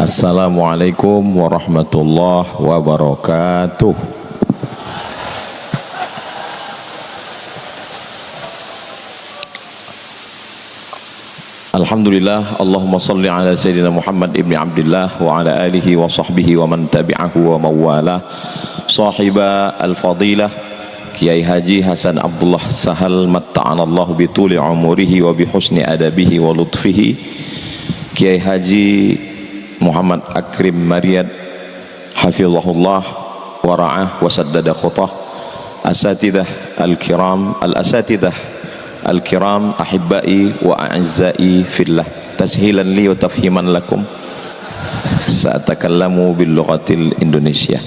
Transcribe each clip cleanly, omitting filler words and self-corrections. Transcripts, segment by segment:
Assalamualaikum warahmatullahi wabarakatuh. Alhamdulillah, Allahumma salli ala Sayyidina Muhammad ibn Abdullah wa ala alihi wa sahbihi wa man tabi'ahu wa mawalah. Sahiba al-fadilah Kiai Haji Hasan Abdullah Sahal matta'anallahu bituli umurihi wa bihusni adabihi wa lutfihi, Kiai Haji Muhammad Akrim Maryad hafizahullah wa ra'ah wa saddada khutah, asatidah al-kiram al-kiram ahibbai wa a'azzai fillah, tashilan li wa tafhiman lakum sa'atakallamu bil lughatil Indonesia.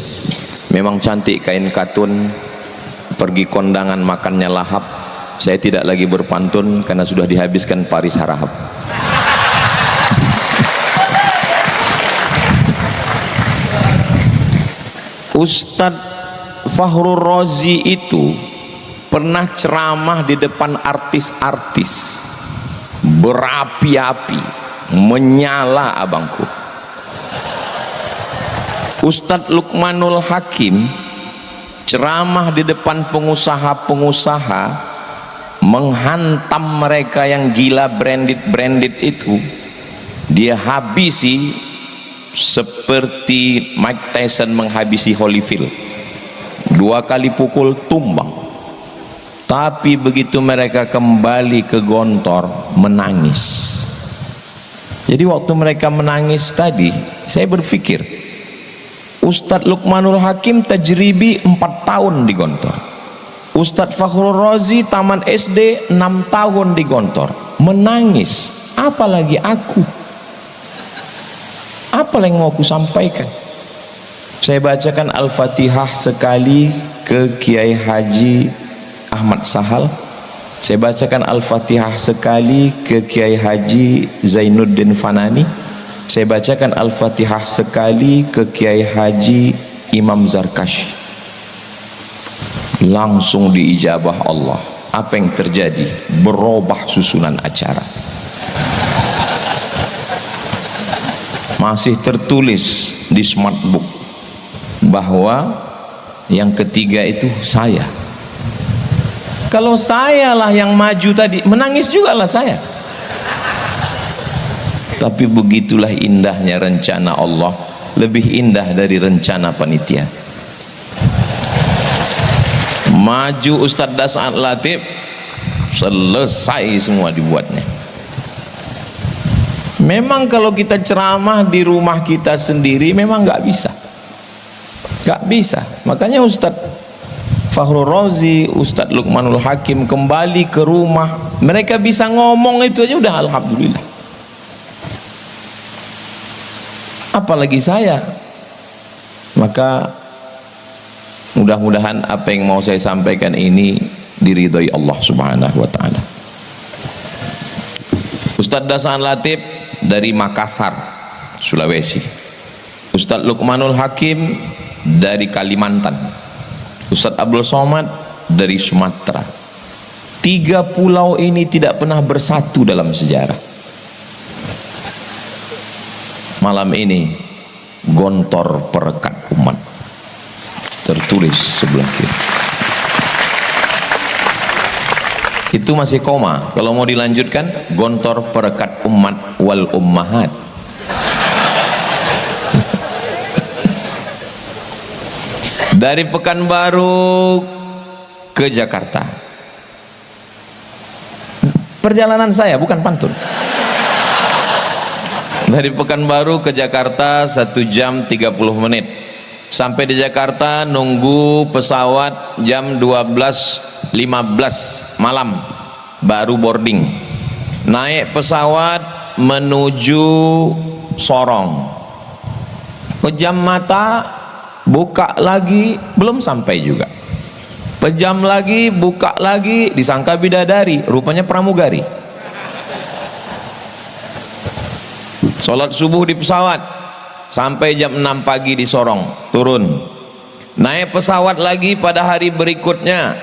Memang cantik kain katun, pergi kondangan makannya lahap. Saya tidak lagi berpantun karena sudah dihabiskan Paris Harahap. Ustadz Fakhrul Razi itu pernah ceramah di depan artis-artis, berapi-api, menyala abangku. Ustadz Luqmanul Hakim ceramah di depan pengusaha-pengusaha, menghantam mereka yang gila branded itu. Dia habisi seperti Mike Tyson menghabisi Holyfield, 2 kali pukul tumbang. Tapi begitu mereka kembali ke Gontor, menangis. Jadi waktu mereka menangis tadi, saya berpikir Ustadz Luqmanul Hakim tajribi 4 tahun di Gontor, Ustadz Fakhrul Razi taman SD 6 tahun di Gontor, menangis. Apalagi aku, apa yang mau aku sampaikan? Saya bacakan Al-Fatihah sekali ke Kiai Haji Ahmad Sahal, saya bacakan Al-Fatihah sekali ke Kiai Haji Zainuddin Fanani, saya bacakan Al-Fatihah sekali ke Kiai Haji Imam Zarkashi. Langsung diijabah Allah. Apa yang terjadi? Berubah susunan acara. Masih tertulis di smartbook bahwa yang ketiga itu saya. Kalau saya lah yang maju tadi, menangis juga lah saya. Tapi begitulah indahnya rencana Allah, lebih indah dari rencana panitia. Maju Ustadz Das'ad Latif, selesai semua dibuatnya. Memang kalau kita ceramah di rumah kita sendiri memang nggak bisa, makanya Ustadz Fakhrul Razi, Ustadz Luqmanul Hakim kembali ke rumah, mereka bisa ngomong itu aja udah alhamdulillah. Apalagi saya. Maka mudah-mudahan apa yang mau saya sampaikan ini diridhoi Allah Subhanahu wa taala. Ustadz Das'ad Latif dari Makassar, Sulawesi. Ustadz Luqmanul Hakim dari Kalimantan. Ustadz Abdul Somad dari Sumatera. 3 pulau ini tidak pernah bersatu dalam sejarah. Malam ini Gontor Perekat Umat, tertulis sebelah kiri. Itu masih koma. Kalau mau dilanjutkan, Gontor Perekat Umat wal Ummahat. Dari Pekanbaru ke Jakarta. Perjalanan saya bukan pantun. Dari Pekanbaru ke Jakarta 1 jam 30 menit. Sampai di Jakarta nunggu pesawat jam 12.15 malam baru boarding. Naik pesawat menuju Sorong. Pejam mata, buka lagi, belum sampai juga. Pejam lagi, buka lagi, disangka bidadari, rupanya pramugari. Sholat subuh di pesawat sampai jam 6 pagi di Sorong, turun. Naik pesawat lagi pada hari berikutnya.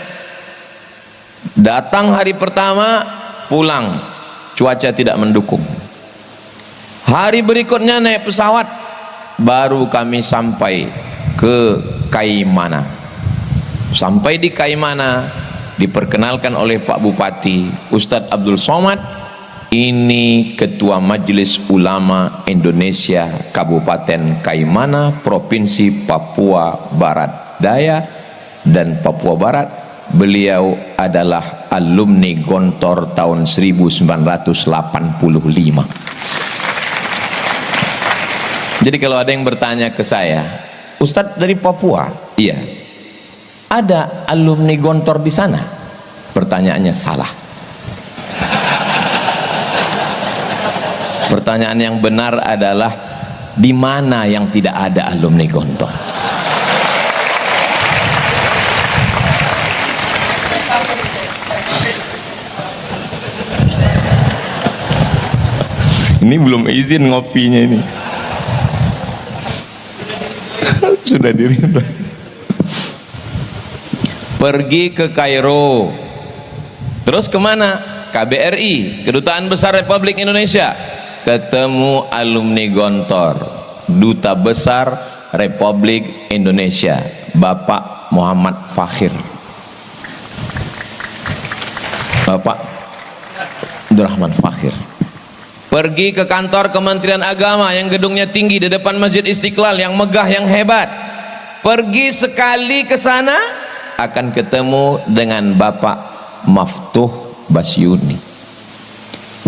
Datang hari pertama, pulang, cuaca tidak mendukung. Hari berikutnya naik pesawat, baru kami sampai ke Kaimana. Sampai di Kaimana diperkenalkan oleh Pak Bupati Ustadz Abdul Somad, ini Ketua Majelis Ulama Indonesia Kabupaten Kaimana, Provinsi Papua Barat Daya dan Papua Barat. Beliau adalah alumni Gontor tahun 1985. Jadi kalau ada yang bertanya ke saya, Ustadz dari Papua? Iya. Ada alumni Gontor di sana? Pertanyaannya salah. Pertanyaan yang benar adalah di mana yang tidak ada alumni Gontor? Ini belum izin ngopinya ini. Sudah diribet. Pergi ke Kairo. Terus kemana? KBRI, Kedutaan Besar Republik Indonesia. Ketemu alumni Gontor, Duta Besar Republik Indonesia, Bapak Muhammad Fakhir. Bapak Abdurrahman Fakhir. Pergi ke kantor Kementerian Agama yang gedungnya tinggi di depan Masjid Istiqlal, yang megah, yang hebat. Pergi sekali ke sana akan ketemu dengan Bapak Maftuh Basyuni.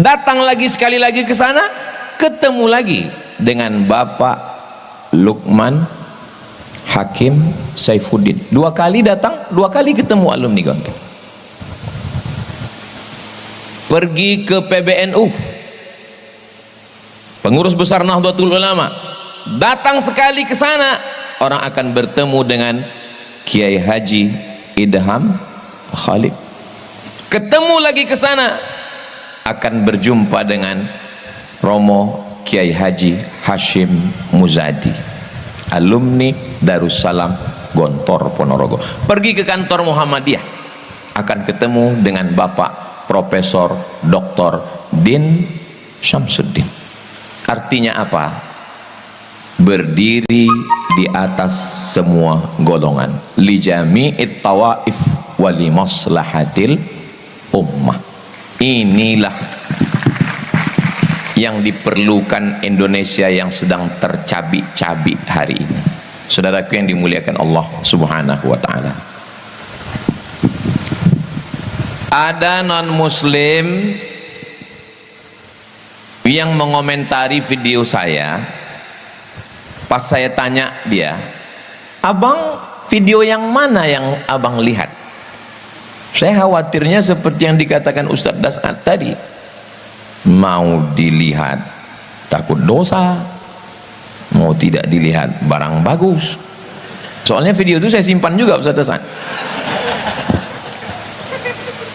Datang lagi sekali lagi ke sana, ketemu lagi dengan Bapak Lukman Hakim Saifuddin. 2 kali datang, 2 kali ketemu alumni Gontor. Pergi ke PBNU, Pengurus Besar Nahdlatul Ulama, datang sekali ke sana, orang akan bertemu dengan Kiai Haji Idham Khalid. Ketemu lagi ke sana, akan berjumpa dengan Romo Kiai Haji Hashim Muzadi, alumni Darussalam Gontor Ponorogo. Pergi ke kantor Muhammadiyah, akan ketemu dengan Bapak Profesor Dr. Din Syamsuddin. Artinya apa? Berdiri di atas semua golongan, li jami'it tawaif wa li maslahatil ummah. Inilah yang diperlukan Indonesia yang sedang tercabik-cabik hari ini. Saudaraku yang dimuliakan Allah Subhanahu wa ta'ala, ada non muslim yang mengomentari video saya. Pas saya tanya dia, abang video yang mana yang abang lihat? Saya khawatirnya seperti yang dikatakan Ustadz Das'ad tadi, mau dilihat takut dosa, mau tidak dilihat barang bagus. Soalnya video itu saya simpan juga Ustadz Das'ad.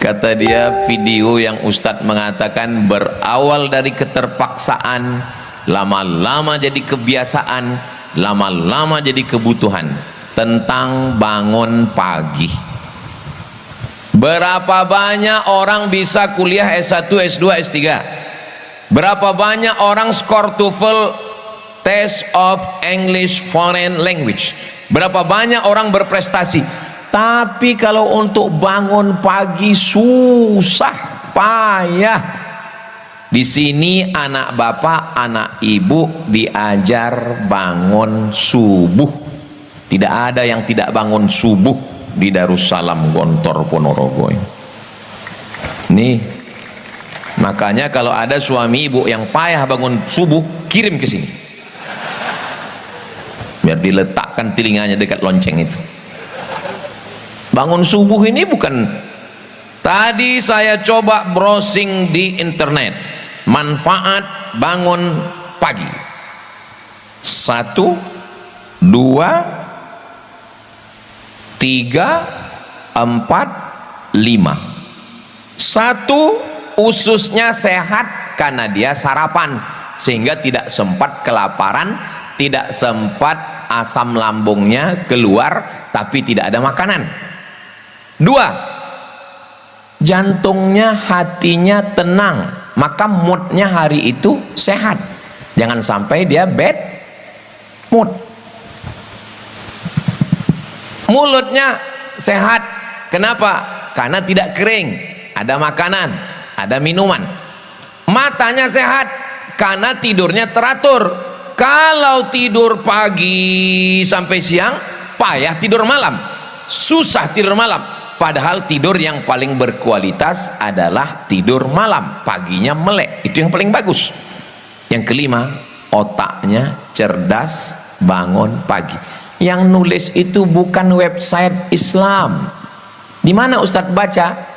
Kata dia, video yang Ustadz mengatakan berawal dari keterpaksaan, lama-lama jadi kebiasaan, lama-lama jadi kebutuhan, tentang bangun pagi. Berapa banyak orang bisa kuliah S1, S2, S3? Berapa banyak orang skor TOEFL, Test of English Foreign Language? Berapa banyak orang berprestasi? Tapi kalau untuk bangun pagi susah, payah. Di sini anak bapak, anak ibu diajar bangun subuh. Tidak ada yang tidak bangun subuh di Darussalam Gontor Ponorogo ini. Makanya kalau ada suami ibu yang payah bangun subuh, kirim ke sini, biar diletakkan telinganya dekat lonceng itu. Bangun subuh ini bukan, tadi saya coba browsing di internet manfaat bangun pagi. 1, 2, 3, 4, 5. 1, ususnya sehat karena dia sarapan, sehingga tidak sempat kelaparan, tidak sempat asam lambungnya keluar, tapi tidak ada makanan. 2, jantungnya, hatinya tenang, maka moodnya hari itu sehat. Jangan sampai dia bad Mulutnya sehat. Kenapa? Karena tidak kering, ada makanan, ada minuman. Matanya sehat karena tidurnya teratur. Kalau tidur pagi sampai siang, payah tidur malam, susah tidur malam. Padahal tidur yang paling berkualitas adalah tidur malam, paginya melek, itu yang paling bagus. Yang kelima, otaknya cerdas, bangun pagi. Yang nulis itu bukan website Islam. Di mana Ustadz baca?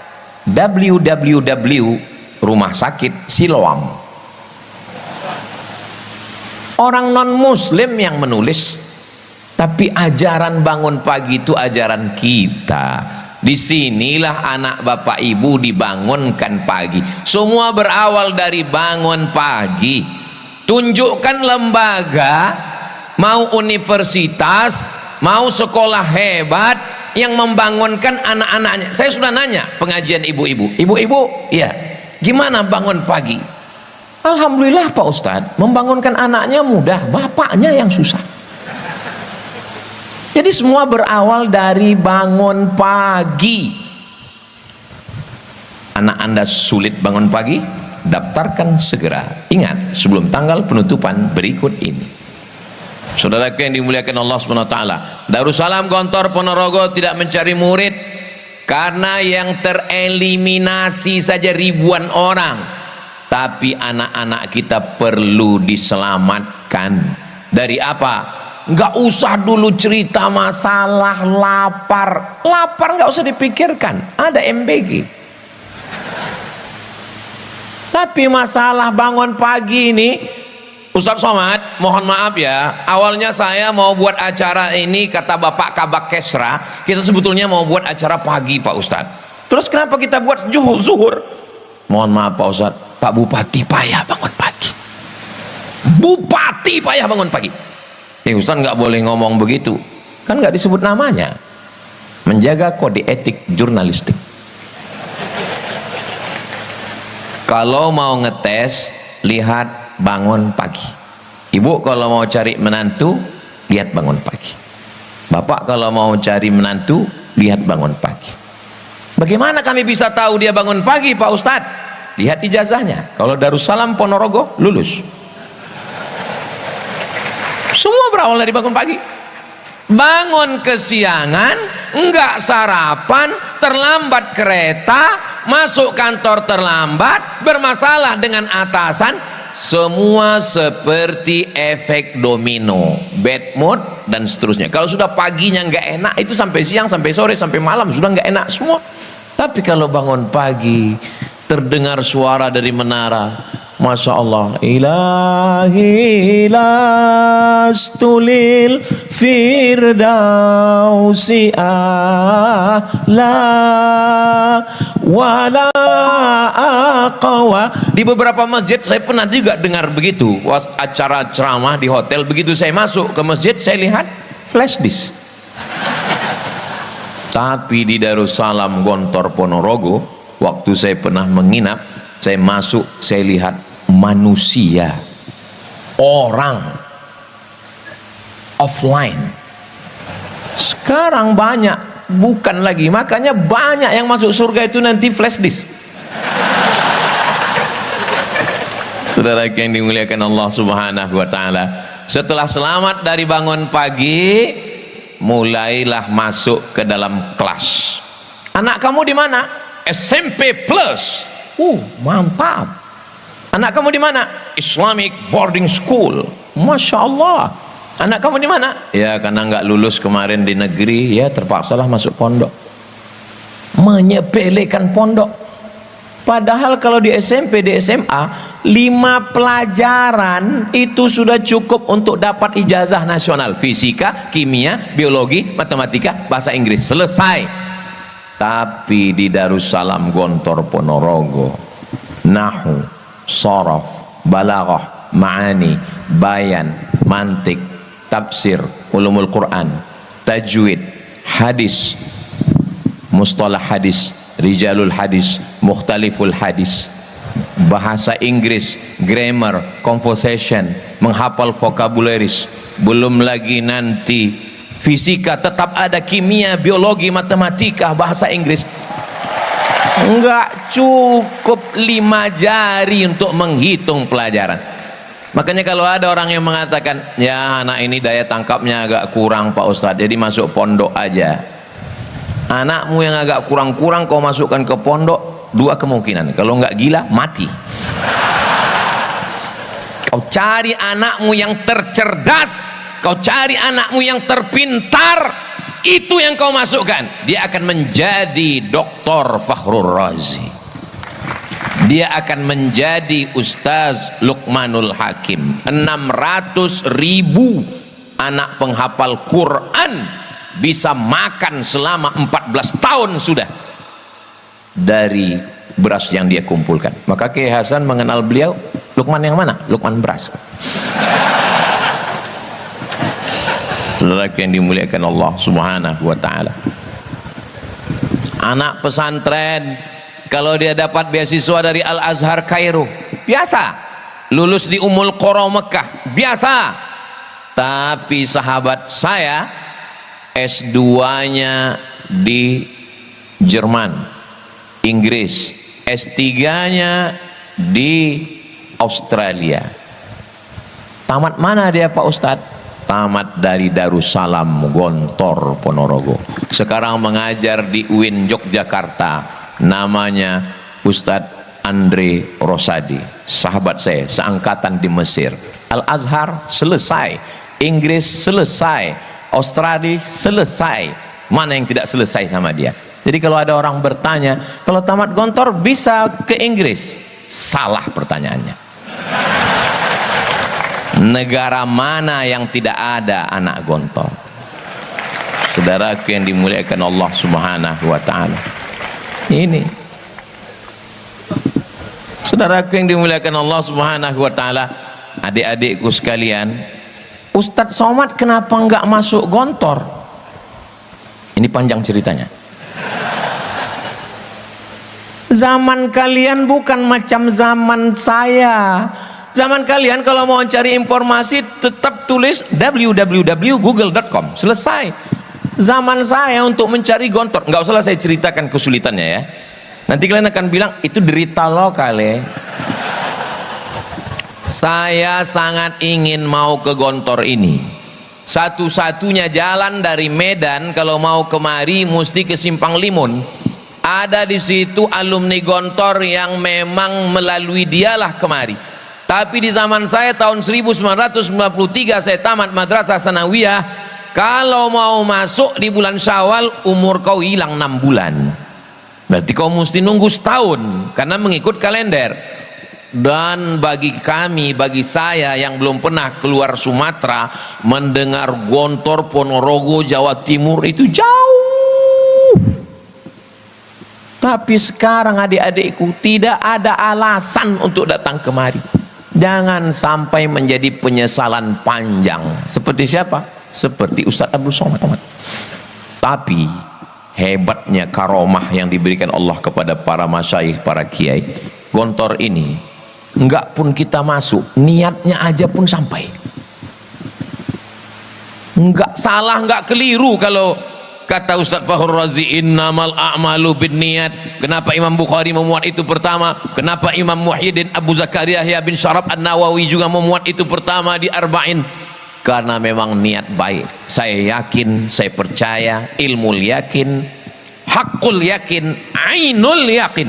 www Rumah Sakit Siloam. Orang non muslim yang menulis. Tapi ajaran bangun pagi itu ajaran kita. Disinilah anak bapak ibu dibangunkan pagi. Semua berawal dari bangun pagi. Tunjukkan lembaga, mau universitas, mau sekolah hebat yang membangunkan anak-anaknya. Saya sudah nanya pengajian ibu-ibu, iya, gimana bangun pagi? Alhamdulillah Pak Ustadz, membangunkan anaknya mudah, bapaknya yang susah. Jadi semua berawal dari bangun pagi. Anak Anda sulit bangun pagi, daftarkan segera. Ingat, sebelum tanggal penutupan berikut ini. Saudaraku yang dimuliakan Allah SWT, Darussalam Gontor Ponorogo tidak mencari murid karena yang tereliminasi saja ribuan orang, tapi anak-anak kita perlu diselamatkan. Dari apa? Nggak usah dulu cerita masalah lapar nggak usah dipikirkan, ada MBG. Tapi masalah bangun pagi ini, Ustadz Somad, mohon maaf ya, awalnya saya mau buat acara ini, kata Bapak Kabak Kesra, kita sebetulnya mau buat acara pagi Pak Ustadz. Terus kenapa kita buat zuhur? Mohon maaf Pak Ustadz, Pak Bupati payah bangun pagi. Bupati payah bangun pagi. Ustadz nggak boleh ngomong begitu, kan nggak disebut namanya. Menjaga kode etik jurnalistik. Kalau mau ngetes, lihat bangun pagi. Ibu kalau mau cari menantu, lihat bangun pagi. Bapak kalau mau cari menantu, lihat bangun pagi. Bagaimana kami bisa tahu dia bangun pagi Pak Ustadz? Lihat ijazahnya. Kalau Darussalam Ponorogo, lulus. Semua berawal dari bangun pagi. Bangun kesiangan, enggak sarapan, terlambat kereta, masuk kantor terlambat, bermasalah dengan atasan, semua seperti efek domino, bad mood dan seterusnya. Kalau sudah paginya nggak enak, itu sampai siang, sampai sore, sampai malam sudah nggak enak semua. Tapi kalau bangun pagi, terdengar suara dari menara, Masya Allah, ilahi lastulil firdausi a'la wala aqwa. Di beberapa masjid saya pernah juga dengar begitu, acara ceramah di hotel. Begitu saya masuk ke masjid, saya lihat flash disk. Tapi di Darussalam Gontor Ponorogo, waktu saya pernah menginap, saya masuk, saya lihat manusia, orang offline. Sekarang banyak, bukan lagi, makanya banyak yang masuk surga itu nanti flash disk. Saudara yang dimuliakan Allah Subhanahu wa Ta'ala, setelah selamat dari bangun pagi, mulailah masuk ke dalam kelas. Anak kamu di mana? SMP Plus. Mantap. Anak kamu di mana? Islamic Boarding School. Masya Allah. Anak kamu di mana? Ya, karena nggak lulus kemarin di negeri, ya terpaksalah masuk pondok. Menyepelekan pondok. Padahal kalau di SMP, di SMA, 5 pelajaran itu sudah cukup untuk dapat ijazah nasional. Fisika, kimia, biologi, matematika, bahasa Inggris. Selesai. Tapi di Darussalam Gontor Ponorogo, nahu, sorof, balaghah, ma'ani, bayan, mantik, tafsir, ulumul Quran, tajwid, hadis, mustalah hadis, rijalul hadis, mukhtaliful hadis, bahasa Inggris, grammar, conversation, menghafal vocabularies, belum lagi nanti fisika, tetap ada kimia, biologi, matematika, bahasa Inggris. Enggak cukup 5 jari untuk menghitung pelajaran. Makanya kalau ada orang yang mengatakan, ya anak ini daya tangkapnya agak kurang Pak Ustadz, jadi masuk pondok aja. Anakmu yang agak kurang-kurang kau masukkan ke pondok, 2 kemungkinan, kalau nggak gila mati. Kau cari anakmu yang tercerdas, kau cari anakmu yang terpintar, itu yang kau masukkan, dia akan menjadi Dr. Fakhrul Razi, dia akan menjadi Ustaz Luqmanul Hakim. 600.000 anak penghafal Quran bisa makan selama 14 tahun sudah dari beras yang dia kumpulkan. Maka Kiai Hasan mengenal beliau, Luqman yang mana? Luqman beras. Saudara yang dimuliakan Allah Subhanahu wa taala. Anak pesantren kalau dia dapat beasiswa dari Al-Azhar Kairo, biasa. Lulus di Ummul Qura Mekah, biasa. Tapi sahabat saya S2-nya di Jerman, Inggris, S3-nya di Australia. Tamat mana dia Pak Ustadz? Tamat dari Darussalam Gontor Ponorogo. Sekarang mengajar di UIN Yogyakarta. Namanya Ustadz Andre Rosadi, sahabat saya seangkatan di Mesir. Al-Azhar selesai, Inggris selesai, Australia selesai. Mana yang tidak selesai sama dia? Jadi kalau ada orang bertanya, kalau tamat Gontor bisa ke Inggris? Salah pertanyaannya. Negara mana yang tidak ada anak Gontor? Saudaraku yang dimuliakan Allah Subhanahu wa taala. Ini saudaraku yang dimuliakan Allah Subhanahu wa taala, adik-adikku sekalian, Ustadz Somad kenapa enggak masuk Gontor? Ini panjang ceritanya. Zaman kalian bukan macam zaman saya. Zaman kalian kalau mau cari informasi tetap tulis www.google.com, selesai. Zaman saya untuk mencari Gontor, nggak usah saya ceritakan kesulitannya ya. Nanti kalian akan bilang itu derita lokal ya. Saya sangat ingin mau ke Gontor ini. Satu-satunya jalan dari Medan kalau mau kemari mesti ke Simpang Limun. Ada di situ alumni Gontor yang memang melalui dialah kemari. Tapi di zaman saya tahun 1993 saya tamat madrasah sanawiyah. Kalau mau masuk di bulan Syawal umur kau hilang 6 bulan. Berarti kau mesti nunggu setahun karena mengikut kalender. Dan bagi kami, bagi saya yang belum pernah keluar Sumatera, mendengar Gontor Ponorogo Jawa Timur itu jauh. Tapi sekarang adik-adikku tidak ada alasan untuk datang kemari. Jangan sampai menjadi penyesalan panjang. Seperti siapa? Seperti Ustadz Abdul Somad. Tapi hebatnya karomah yang diberikan Allah kepada para masyayikh, para kiai, Gontor ini enggak pun kita masuk, niatnya aja pun sampai. Enggak salah, enggak keliru kalau kata Ustadz Fakhrul Razi, innamal a'malu binniyat. Kenapa Imam Bukhari memuat itu pertama? Kenapa Imam Muhyiddin Abu Zakaria Yahya bin Syaraf An-Nawawi juga memuat itu pertama di Arba'in? Karena memang niat baik. Saya yakin, saya percaya, ilmu yakin, hakul yakin, ainul yakin,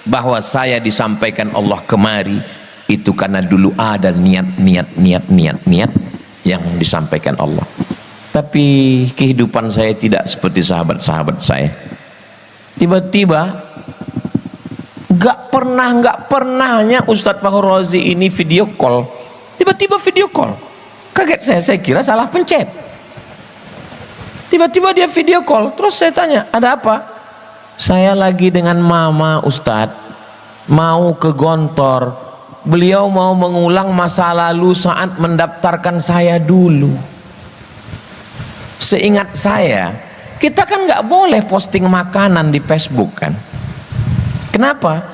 bahwa saya disampaikan Allah kemari itu karena dulu ada niat yang disampaikan Allah. Tapi kehidupan saya tidak seperti sahabat-sahabat saya. Tiba-tiba nggak pernahnya Ustadz Fakhrul Razi ini video call. Tiba-tiba video call. Kaget saya kira salah pencet. Tiba-tiba dia video call. Terus saya tanya, ada apa? Saya lagi dengan mama Ustadz, mau ke Gontor. Beliau mau mengulang masa lalu saat mendaftarkan saya dulu. Seingat saya, kita kan nggak boleh posting makanan di Facebook kan? Kenapa?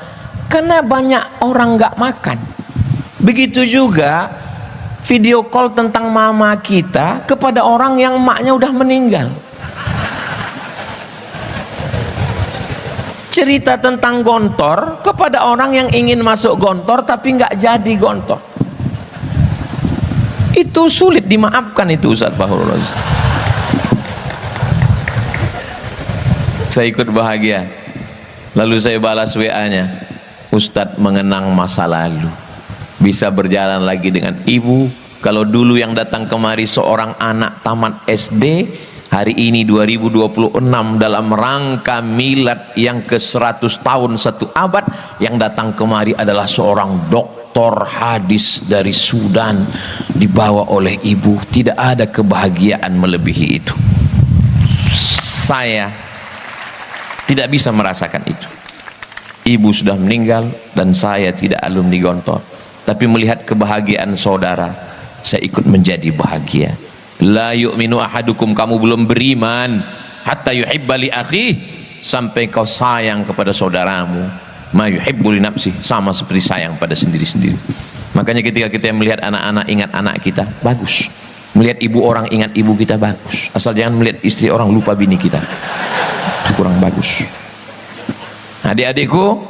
Karena banyak orang nggak makan. Begitu juga video call tentang mama kita kepada orang yang maknya udah meninggal. Cerita tentang gontor kepada orang yang ingin masuk gontor tapi nggak jadi gontor. Itu sulit dimaafkan itu, Ustaz Fahurul Razi. Saya ikut bahagia. Lalu saya balas WA-nya, Ustadz mengenang masa lalu, bisa berjalan lagi dengan ibu. Kalau dulu yang datang kemari seorang anak tamat SD, hari ini 2026 dalam rangka milad yang ke-100 tahun 1 abad, yang datang kemari adalah seorang doktor hadis dari Sudan, dibawa oleh ibu. Tidak ada kebahagiaan melebihi itu. Saya tidak bisa merasakan itu. Ibu sudah meninggal dan saya tidak alumni gontor, tapi melihat kebahagiaan saudara, saya ikut menjadi bahagia. La yu'minu ahadukum, kamu belum beriman, hatta yuhibba li akhihi, sampai kau sayang kepada saudaramu ma yuhibbu li nafsi, sama seperti sayang pada sendiri-sendiri. Makanya ketika kita melihat anak-anak ingat anak kita, bagus. Melihat ibu orang ingat ibu kita, bagus. Asal jangan melihat istri orang lupa bini kita, itu kurang bagus. Adik-adikku,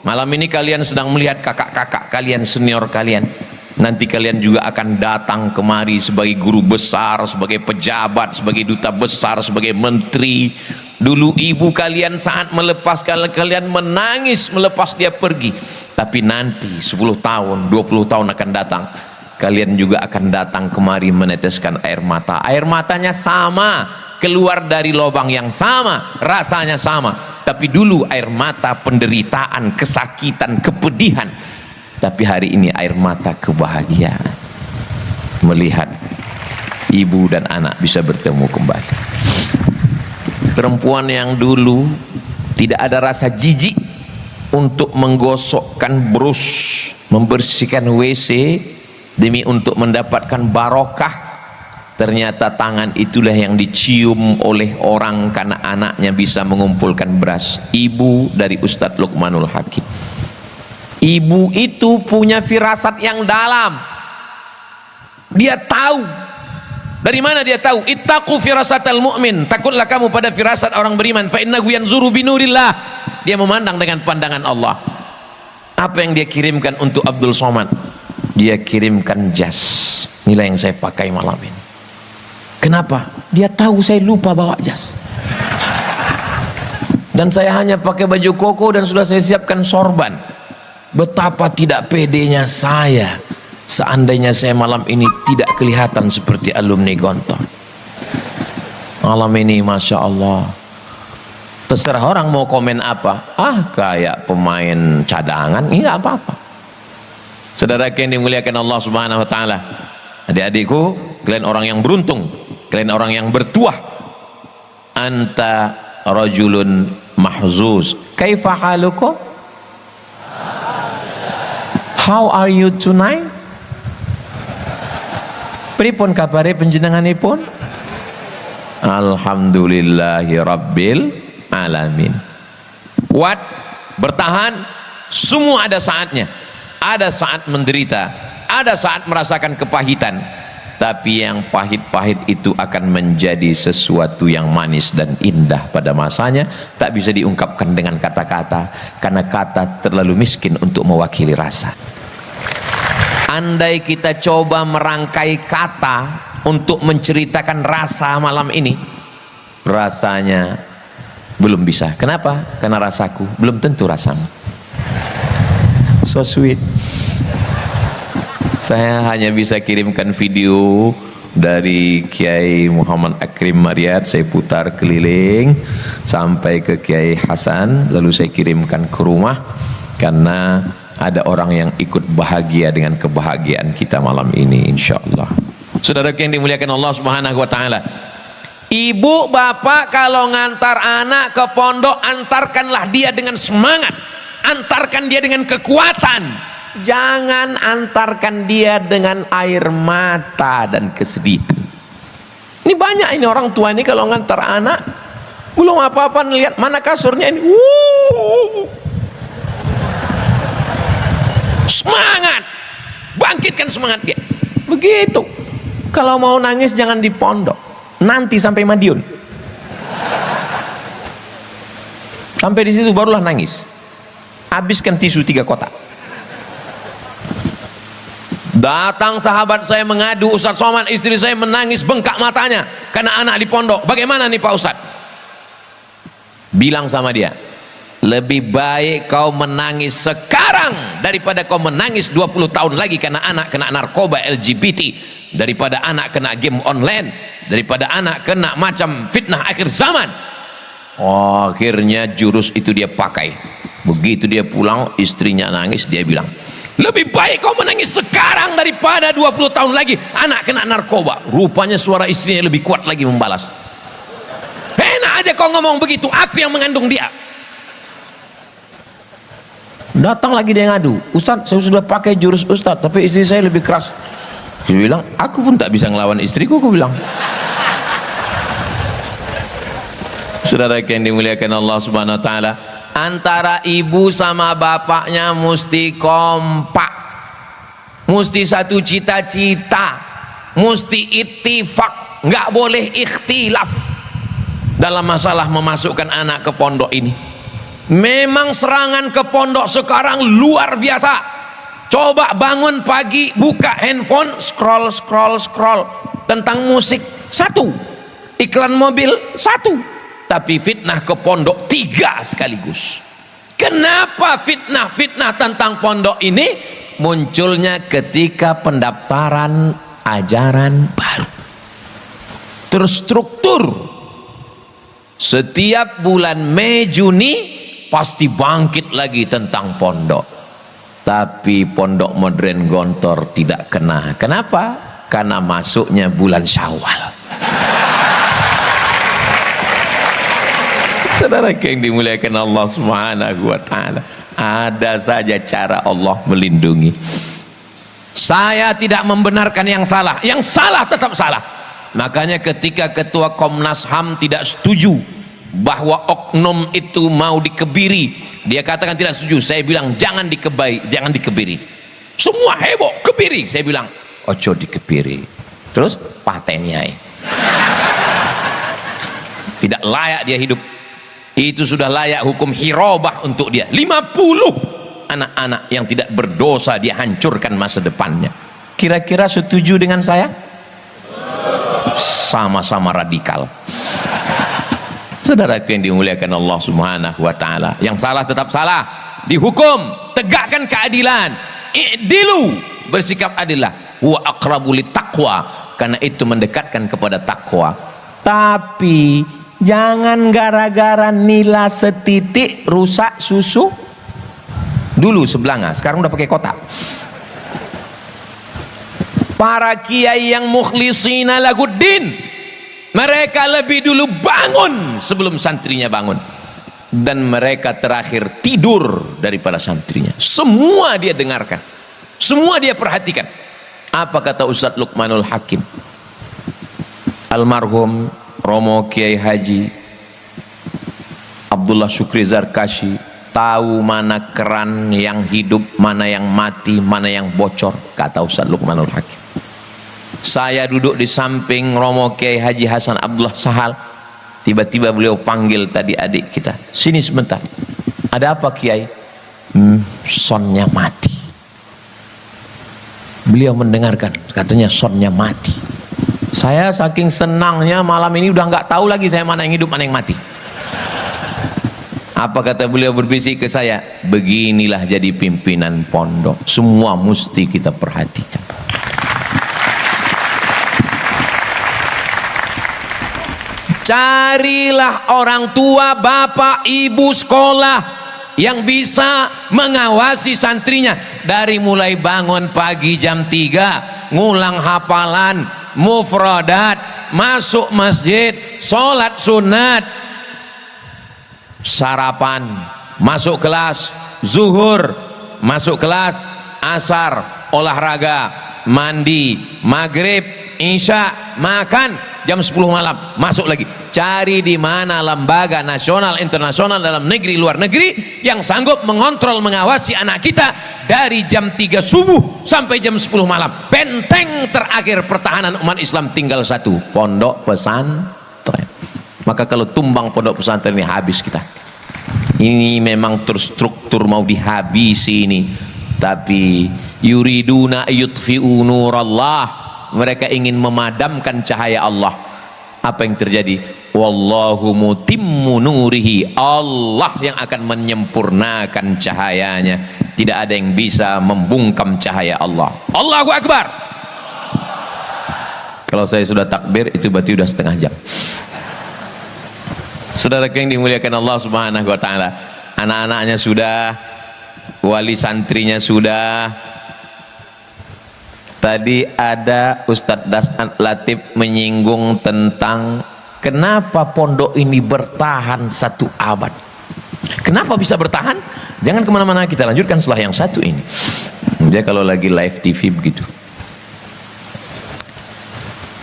malam ini kalian sedang melihat kakak-kakak kalian, senior kalian. Nanti kalian juga akan datang kemari sebagai guru besar, sebagai pejabat, sebagai duta besar, sebagai menteri. Dulu ibu kalian saat melepaskan kalian menangis melepas dia pergi. Tapi nanti 10 tahun, 20 tahun akan datang, kalian juga akan datang kemari meneteskan air mata. Air matanya sama, keluar dari lubang yang sama, rasanya sama. Tapi dulu air mata penderitaan, kesakitan, kepedihan. Tapi hari ini air mata kebahagiaan, melihat ibu dan anak bisa bertemu kembali. Perempuan yang dulu tidak ada rasa jijik untuk menggosokkan brus, membersihkan WC demi untuk mendapatkan barokah, ternyata tangan itulah yang dicium oleh orang karena anaknya bisa mengumpulkan beras. Ibu dari Ustadz Luqmanul Hakim. Ibu itu punya firasat yang dalam. Dia tahu. Dari mana dia tahu? Ittaqu firasatal mu'min, takutlah kamu pada firasat orang beriman. Fa innahu yanzuru binurillah, dia memandang dengan pandangan Allah. Apa yang dia kirimkan untuk Abdul Somad? Dia kirimkan jas. Inilah yang saya pakai malam ini. Kenapa? Dia tahu saya lupa bawa jas, dan saya hanya pakai baju koko dan sudah saya siapkan sorban. Betapa tidak pedenya saya seandainya saya malam ini tidak kelihatan seperti alumni gontor. Malam ini Masya Allah, terserah orang mau komen apa, kayak pemain cadangan, ini nggak apa-apa. Saudara yang dimuliakan Allah Subhanahu Wa Taala, adik-adikku, kalian orang yang beruntung, kalian orang yang bertuah. Anta rajulun mahzuz, kaifa halukum? How are you tonight? Pripun kabare panjenenganipun? Alhamdulillahi rabbil alamin. Kuat, bertahan, semua ada saatnya. Ada saat menderita, ada saat merasakan kepahitan, tapi yang pahit-pahit itu akan menjadi sesuatu yang manis dan indah pada masanya. Tak bisa diungkapkan dengan kata-kata, karena kata terlalu miskin untuk mewakili rasa. Andai kita coba merangkai kata untuk menceritakan rasa malam ini, rasanya belum bisa. Kenapa? Karena rasaku belum tentu rasamu. So sweet. Saya hanya bisa kirimkan video dari Kiai Muhammad Akrim Maryat, saya putar keliling sampai ke Kiai Hasan, lalu saya kirimkan ke rumah, karena ada orang yang ikut bahagia dengan kebahagiaan kita malam ini, insyaallah. Saudara yang dimuliakan Allah Subhanahu Wa Taala, ibu bapak kalau ngantar anak ke pondok, antarkanlah dia dengan semangat, antarkan dia dengan kekuatan. Jangan antarkan dia dengan air mata dan kesedihan. Ini banyak ini orang tua ini kalau ngantar anak belum apa-apa, lihat mana kasurnya ini, semangat, bangkitkan semangat dia. Begitu. Kalau mau nangis jangan di pondok, nanti sampai Madiun, sampai di situ barulah nangis. Habiskan tisu 3 kotak. Datang sahabat saya mengadu, Ustaz Somad, istri saya menangis bengkak matanya karena anak di pondok. Bagaimana nih Pak Ustaz? Bilang sama dia, lebih baik kau menangis sekarang daripada kau menangis 20 tahun lagi karena anak kena narkoba LGBT, daripada anak kena game online, daripada anak kena macam fitnah akhir zaman. Oh, akhirnya jurus itu dia pakai. Begitu dia pulang, istrinya nangis, dia bilang, lebih baik kau menangis sekarang daripada 20 tahun lagi anak kena narkoba. Rupanya suara istrinya lebih kuat lagi membalas. Enak aja kau ngomong begitu, aku yang mengandung dia. Datang lagi dia ngadu, Ustaz saya sudah pakai jurus Ustaz tapi istri saya lebih keras. Dia bilang, aku pun tak bisa ngelawan istriku, aku bilang. Saudara yang dimuliakan Allah Subhanahu wa taala, antara ibu sama bapaknya mesti kompak, mesti satu cita-cita, mesti ittifaq, nggak boleh ikhtilaf dalam masalah memasukkan anak ke pondok ini. Memang serangan ke pondok sekarang luar biasa. Coba bangun pagi, buka handphone, scroll tentang musik 1, iklan mobil 1, tapi fitnah ke pondok 3 sekaligus. Kenapa fitnah tentang pondok ini munculnya ketika pendaftaran ajaran baru, terstruktur. Setiap bulan Mei Juni pasti bangkit lagi tentang pondok, tapi pondok modern Gontor tidak kena. Kenapa? Karena masuknya bulan Syawal. Saudara yang dimuliakan Allah Subhanahu wa taala, ada saja cara Allah melindungi. Saya tidak membenarkan yang salah tetap salah. Makanya ketika ketua Komnas HAM tidak setuju bahwa oknum itu mau dikebiri, dia katakan tidak setuju, saya bilang jangan dikebiri. Semua heboh kebiri, saya bilang ojo dikebiri. Terus patennya tidak layak dia hidup. Itu sudah layak hukum hirobah untuk dia. 50 anak-anak yang tidak berdosa dia hancurkan masa depannya. Kira-kira setuju dengan saya? Sama-sama radikal. Saudara yang dimuliakan Allah Subhanahu wa taala, yang salah tetap salah, dihukum, tegakkan keadilan. I'dilu, bersikap adillah. Wa aqrabu littaqwa, karena itu mendekatkan kepada takwa. Tapi jangan gara-gara nila setitik rusak susu. Dulu sebelanga, sekarang udah pakai kotak. Para kiai yang mukhlisina laguddin, mereka lebih dulu bangun sebelum santrinya bangun, dan mereka terakhir tidur daripada santrinya. Semua dia dengarkan, semua dia perhatikan. Apa kata Ustadz Luqmanul Hakim, almarhum Romo Kiai Haji Abdullah Syukri Zarkashi, tahu mana keran yang hidup, mana yang mati, mana yang bocor, kata Ustadz Luqmanul Hakim. Saya duduk di samping Romo Kiai Haji Hasan Abdullah Sahal, tiba-tiba beliau panggil tadi adik kita, sini sebentar. Ada apa Kiai? Sonnya mati. Beliau mendengarkan, katanya sonnya mati. Saya saking senangnya malam ini udah nggak tahu lagi saya mana yang hidup mana yang mati. Apa kata beliau berbisik ke saya? Beginilah jadi pimpinan pondok, semua mesti kita perhatikan. Carilah orang tua, bapak, ibu sekolah yang bisa mengawasi santrinya, dari mulai bangun pagi jam 3, ngulang hafalan, mufradat, masuk masjid, sholat sunat, sarapan, masuk kelas, zuhur, masuk kelas, asar, olahraga, mandi, maghrib, isya, makan, jam 10 malam masuk lagi. cari di mana lembaga nasional, internasional, dalam negeri, luar negeri yang sanggup mengontrol, mengawasi anak kita dari jam 3 subuh sampai jam 10 malam. Benteng terakhir pertahanan umat Islam tinggal satu, pondok pesantren. Maka kalau tumbang pondok pesantren ini, habis kita. Ini memang terstruktur mau dihabisi ini. Tapi yuriduna yutfi'u nurallah, mereka ingin memadamkan cahaya Allah. Apa yang terjadi? Wallahu mutimmu nurihi, Allah yang akan menyempurnakan cahayanya. Tidak ada yang bisa membungkam cahaya Allah. Allahu Akbar. Kalau saya sudah takbir, itu berarti sudah setengah jam. Saudara yang dimuliakan Allah Subhanahu wa taala, anak-anaknya sudah, wali santrinya sudah. Tadi ada Ustadz Das'an Latif menyinggung tentang kenapa pondok ini bertahan 1 abad. Kenapa bisa bertahan? Jangan kemana-mana, kita lanjutkan setelah yang satu ini. Dia kalau lagi live TV begitu.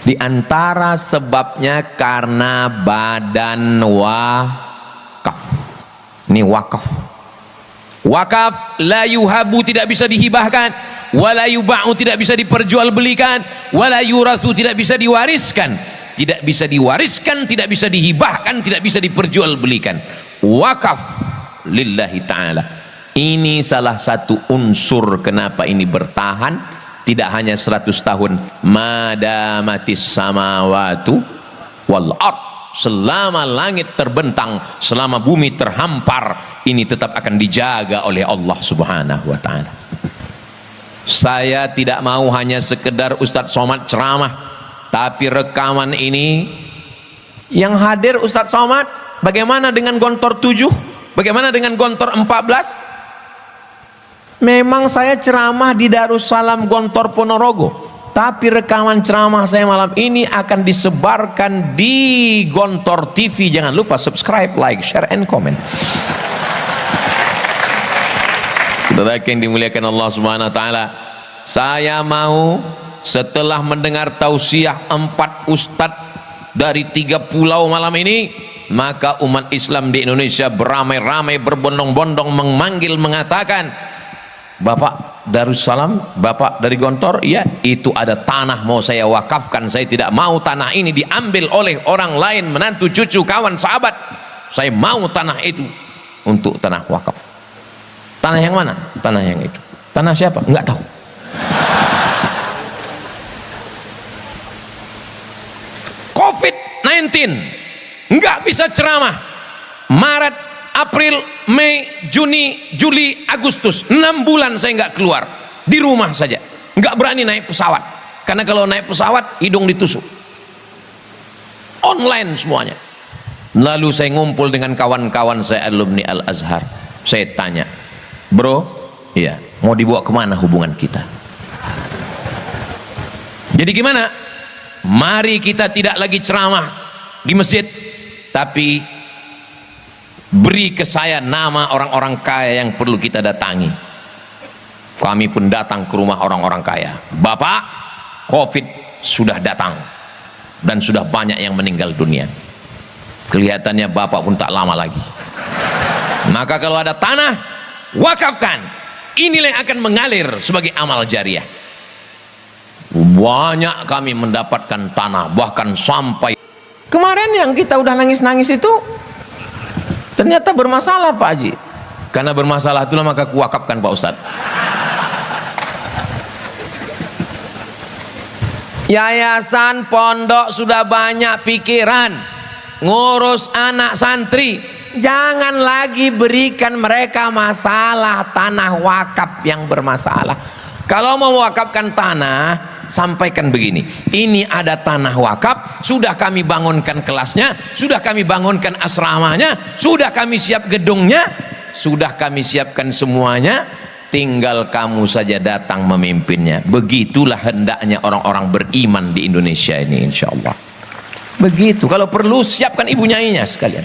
Di antara sebabnya karena badan wakaf. Ini wakaf. Wakaf la yuhabu, tidak bisa dihibahkan, wala yuba'u, tidak bisa diperjualbelikan, wala yurasu, tidak bisa diwariskan. Tidak bisa diwariskan, tidak bisa dihibahkan, tidak bisa diperjualbelikan. Wakaf lillahi ta'ala. Ini salah satu unsur kenapa ini bertahan. Tidak hanya 100 tahun, madamatis samawatu wal ard, selama langit terbentang, selama bumi terhampar, ini tetap akan dijaga oleh Allah Subhanahu wa taala. Saya tidak mau hanya sekedar Ustadz Somad ceramah, tapi rekaman ini yang hadir Ustadz Somad, bagaimana dengan Gontor 7? Bagaimana dengan Gontor 14? Memang saya ceramah di Darussalam Gontor Ponorogo, tapi rekaman ceramah saya malam ini akan disebarkan di Gontor TV. Jangan lupa subscribe, like, share, and comment. Saudara yang dimuliakan Allah Subhanahu wa taala, saya mau setelah mendengar tausiah 4 ustadz dari 3 pulau malam ini, maka umat Islam di Indonesia beramai-ramai, berbondong-bondong memanggil, mengatakan, Bapak Darussalam, Bapak dari Gontor, iya, itu ada tanah mau saya wakafkan. Saya tidak mau tanah ini diambil oleh orang lain, menantu, cucu, kawan, sahabat. Saya mau tanah itu untuk tanah wakaf. Tanah yang mana? Tanah yang itu. Tanah siapa? Enggak tahu. COVID-19 enggak bisa ceramah. Maret, April, Mei, Juni, Juli, Agustus, 6 bulan saya nggak keluar, di rumah saja, nggak berani naik pesawat, karena kalau naik pesawat hidung ditusuk. Online semuanya. Lalu saya ngumpul dengan kawan-kawan saya alumni Al-Azhar, saya tanya, bro, iya, mau dibawa kemana hubungan kita? Jadi gimana? Mari kita tidak lagi ceramah di masjid, tapi beri ke saya nama orang-orang kaya yang perlu kita datangi. Kami pun datang ke rumah orang-orang kaya. Bapak, COVID sudah datang dan sudah banyak yang meninggal dunia. Kelihatannya Bapak pun tak lama lagi. Maka kalau ada tanah, wakafkan. Inilah yang akan mengalir sebagai amal jariah. Banyak kami mendapatkan tanah, bahkan sampai kemarin yang kita udah nangis-nangis itu ternyata bermasalah Pak Haji. Karena bermasalah itulah maka kuwakafkan Pak Ustadz. Yayasan pondok sudah banyak pikiran ngurus anak santri, jangan lagi berikan mereka masalah tanah wakaf yang bermasalah. Kalau mau mewakafkan tanah, sampaikan begini, ini ada tanah wakaf, sudah kami bangunkan kelasnya, sudah kami bangunkan asramanya, sudah kami siap gedungnya, sudah kami siapkan semuanya, tinggal kamu saja datang memimpinnya. Begitulah hendaknya orang-orang beriman di Indonesia ini, insya Allah. Begitu. Kalau perlu siapkan ibu nyainya sekalian,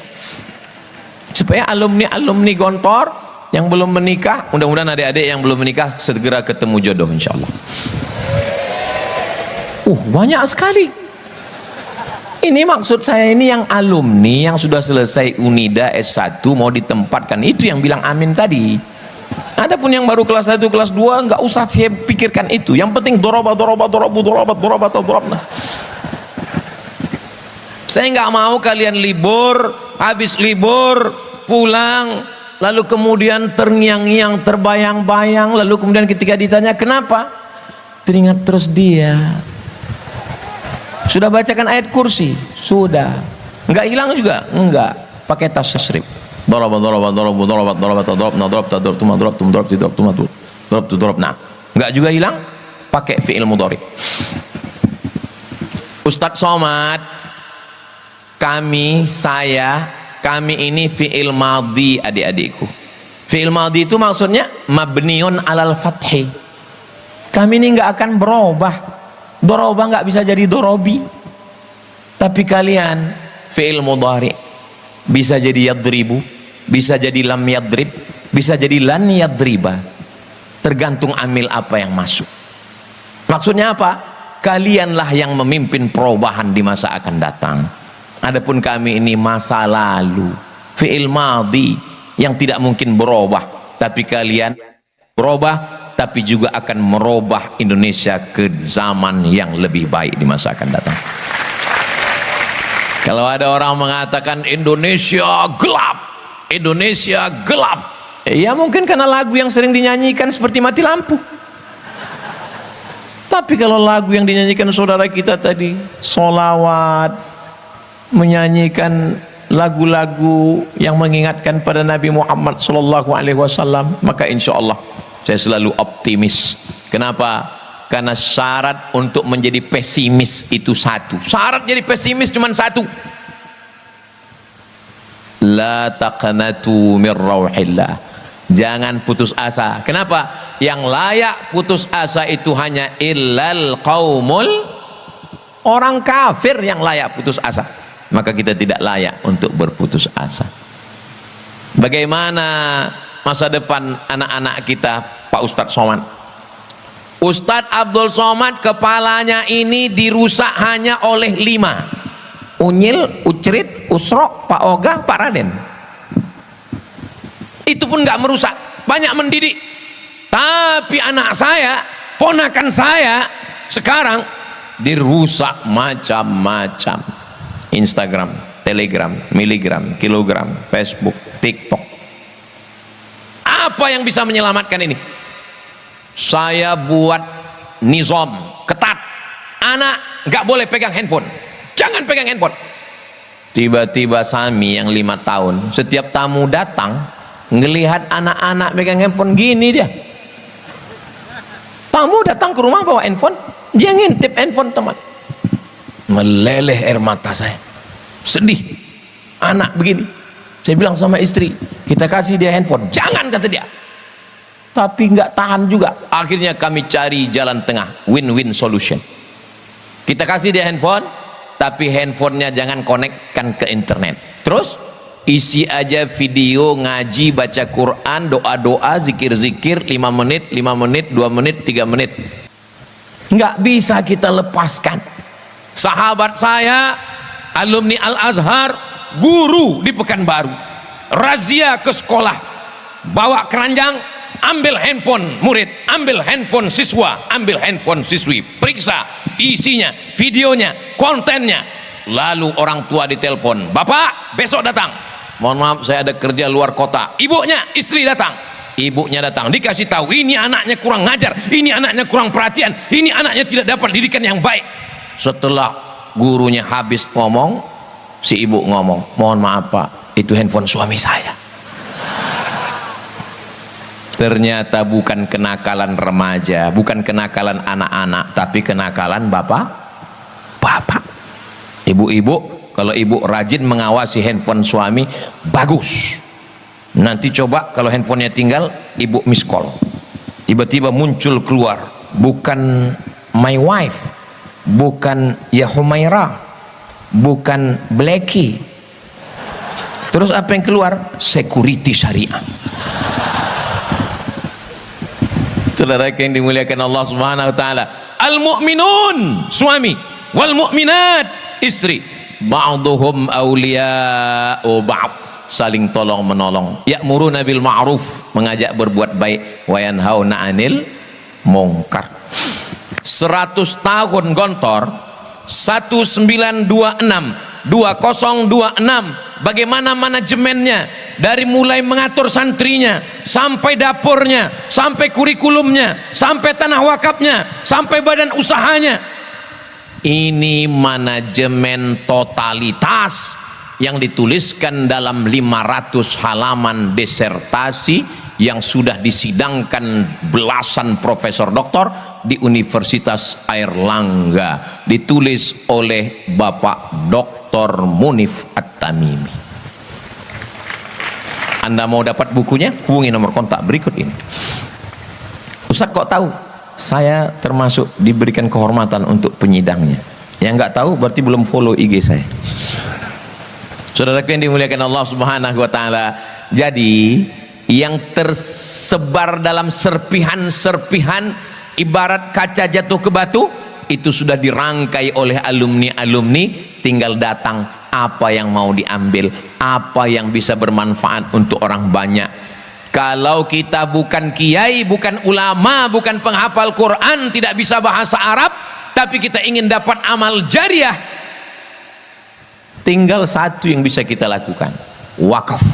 supaya alumni Gontor yang belum menikah, mudah-mudahan adik-adik yang belum menikah segera ketemu jodoh, insya Allah. Banyak sekali. Ini maksud saya, ini yang alumni yang sudah selesai Unida S1 mau ditempatkan, itu yang bilang amin tadi. Adapun yang baru kelas 1 kelas 2 nggak usah saya pikirkan itu, yang penting dorobat. Saya nggak mau kalian libur, habis libur pulang lalu kemudian terngiang-ngiang, terbayang-bayang, lalu kemudian ketika ditanya kenapa, teringat terus dia. Sudah bacakan ayat kursi? Sudah. Enggak hilang juga? Enggak. Pakai tasrif. Nah, enggak juga hilang? Pakai fi'il mudhari. Ustadz Somad, kami ini fi'il madhi adik-adikku. Fi'il madhi itu maksudnya mabniun alal fathi. Kami ini enggak akan berubah. Doroba nggak bisa jadi dorobi, tapi kalian fi'il mudhari bisa jadi yadribu, bisa jadi lam yadrib, bisa jadi lan yadriba, tergantung amil apa yang masuk. Maksudnya apa? Kalianlah yang memimpin perubahan di masa akan datang. Adapun kami ini masa lalu, fi'il madhi yang tidak mungkin berubah, tapi kalian berubah, tapi juga akan merubah Indonesia ke zaman yang lebih baik di masa akan datang. Kalau ada orang mengatakan Indonesia gelap, Indonesia gelap, ya mungkin karena lagu yang sering dinyanyikan seperti mati lampu. Tapi kalau lagu yang dinyanyikan saudara kita tadi, solawat, menyanyikan lagu-lagu yang mengingatkan pada Nabi Muhammad SAW, maka insya Allah saya selalu optimis. Kenapa? Karena syarat untuk menjadi pesimis itu satu. Syarat jadi pesimis cuma satu. La taqnatu min rauhillah. Jangan putus asa. Kenapa? Yang layak putus asa itu hanya illal qaumul, orang kafir yang layak putus asa. Maka kita tidak layak untuk berputus asa. Bagaimana masa depan anak-anak kita, Pak Ustadz Somad? Ustadz Abdul Somad kepalanya ini dirusak hanya oleh 5: Unyil, Ucrit, Usrok, Pak Ogah, Pak Raden. Itu pun nggak merusak, banyak mendidik. Tapi anak saya, ponakan saya sekarang dirusak macam-macam. Instagram, Telegram, miligram, kilogram, Facebook, TikTok. Apa yang bisa menyelamatkan ini? Saya buat nizam ketat, anak nggak boleh pegang handphone, jangan pegang handphone. Tiba-tiba Sami yang 5 tahun, setiap tamu datang ngelihat anak-anak pegang handphone gini, dia tamu datang ke rumah bawa handphone, dia ngintip handphone teman, meleleh air mata saya, sedih. Anak begini, saya bilang sama istri, kita kasih dia handphone, jangan, kata dia. Tapi nggak tahan juga, akhirnya kami cari jalan tengah, win-win solution. Kita kasih dia handphone, tapi handphonenya jangan konekkan ke internet, terus isi aja video ngaji, baca Quran, doa-doa, zikir-zikir 5 menit, 5 menit, 2 menit, 3 menit. Nggak bisa kita lepaskan. Sahabat saya, alumni Al-Azhar, guru di Pekanbaru, razia ke sekolah, bawa keranjang, ambil handphone murid, ambil handphone siswa, ambil handphone siswi, periksa isinya, videonya, kontennya. Lalu orang tua ditelepon, bapak besok datang, mohon maaf saya ada kerja luar kota. Ibunya, istri datang, ibunya datang, dikasih tahu ini anaknya kurang ngajar, ini anaknya kurang perhatian, ini anaknya tidak dapat didikan yang baik. Setelah gurunya habis ngomong, si ibu ngomong, mohon maaf pak, itu handphone suami saya. Ternyata bukan kenakalan remaja, bukan kenakalan anak-anak, tapi kenakalan bapak. Ibu-ibu, kalau ibu rajin mengawasi handphone suami, bagus. Nanti coba kalau handphonenya tinggal, ibu miss call, tiba-tiba muncul keluar, bukan my wife, bukan ya Humaira, bukan Blacky. Terus apa yang keluar? Security syariah. Saudara yang dimuliakan Allah Subhanahu wa taala, al mu'minun suami, wal mu'minat istri, ba'duhum awliya'u ba'd, saling tolong menolong. Ya'muruna bil ma'ruf, mengajak berbuat baik, wa yanhauna 'anil munkar. 100 tahun Gontor, 2026 bagaimana manajemennya, dari mulai mengatur santrinya sampai dapurnya, sampai kurikulumnya, sampai tanah wakafnya, sampai badan usahanya. Ini manajemen totalitas yang dituliskan dalam 500 halaman disertasi yang sudah disidangkan belasan profesor doktor di Universitas Airlangga, ditulis oleh Bapak Dr. Munif At-Tamimi. Anda mau dapat bukunya, hubungi nomor kontak berikut ini. Ustaz kok tahu? Saya termasuk diberikan kehormatan untuk penyidangnya. Yang nggak tahu berarti belum follow IG saya. Saudaraku yang dimuliakan Allah Subhanahu wa taala. Jadi yang tersebar dalam serpihan-serpihan ibarat kaca jatuh ke batu, itu sudah dirangkai oleh alumni-alumni, tinggal datang apa yang mau diambil, apa yang bisa bermanfaat untuk orang banyak. Kalau kita bukan kiai, bukan ulama, bukan penghafal Quran, tidak bisa bahasa Arab, tapi kita ingin dapat amal jariah, tinggal satu yang bisa kita lakukan, wakaf.